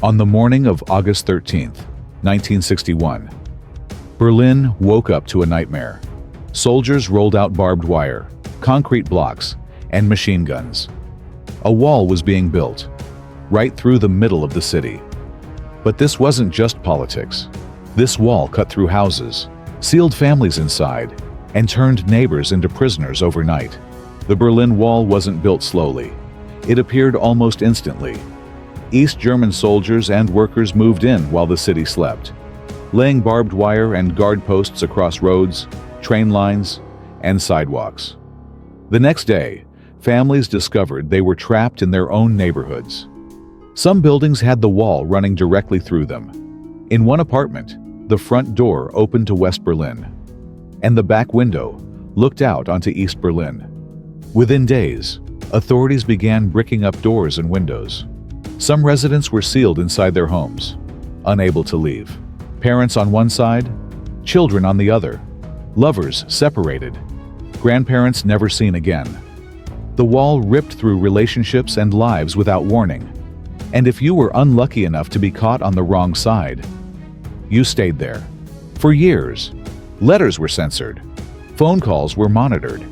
On the morning of August 13, 1961, Berlin woke up to a nightmare. Soldiers rolled out barbed wire, concrete blocks, and machine guns. A wall was being built, right through the middle of the city. But this wasn't just politics. This wall cut through houses, sealed families inside, and turned neighbors into prisoners overnight. The Berlin Wall wasn't built slowly. It appeared almost instantly. East German soldiers and workers moved in while the city slept, laying barbed wire and guard posts across roads, train lines, and sidewalks. The next day, families discovered they were trapped in their own neighborhoods. Some buildings had the wall running directly through them. In one apartment, the front door opened to West Berlin, and the back window looked out onto East Berlin. Within days, authorities began bricking up doors and windows. Some residents were sealed inside their homes, unable to leave. Parents on one side, children on the other, lovers separated, grandparents never seen again. The wall ripped through relationships and lives without warning. And if you were unlucky enough to be caught on the wrong side, you stayed there. For years, letters were censored, phone calls were monitored,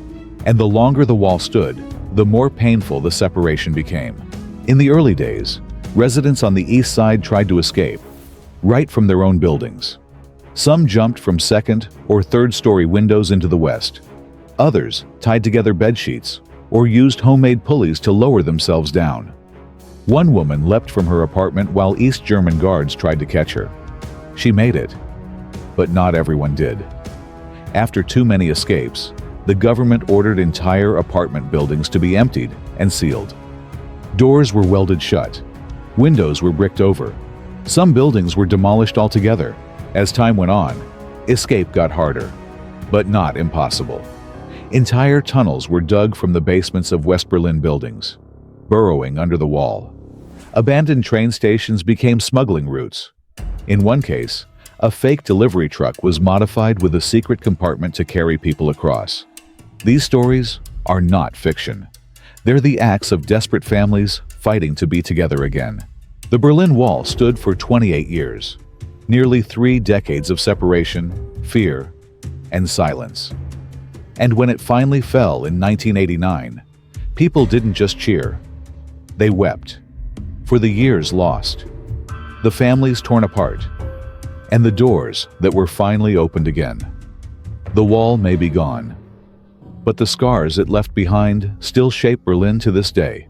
and the longer the wall stood, the more painful the separation became. In the early days, residents on the east side tried to escape, right from their own buildings. Some jumped from second or third-story windows into the west. Others tied together bedsheets or used homemade pulleys to lower themselves down. One woman leapt from her apartment while East German guards tried to catch her. She made it, but not everyone did. After too many escapes, the government ordered entire apartment buildings to be emptied and sealed. Doors were welded shut. Windows were bricked over. Some buildings were demolished altogether. As time went on, escape got harder, but not impossible. Entire tunnels were dug from the basements of West Berlin buildings, burrowing under the wall. Abandoned train stations became smuggling routes. In one case, a fake delivery truck was modified with a secret compartment to carry people across. These stories are not fiction. They're the acts of desperate families fighting to be together again. The Berlin Wall stood for 28 years, nearly 3 decades of separation, fear, and silence. And when it finally fell in 1989, people didn't just cheer. They wept for the years lost, the families torn apart, and the doors that were finally opened again. The wall may be gone, but the scars it left behind still shape Berlin to this day.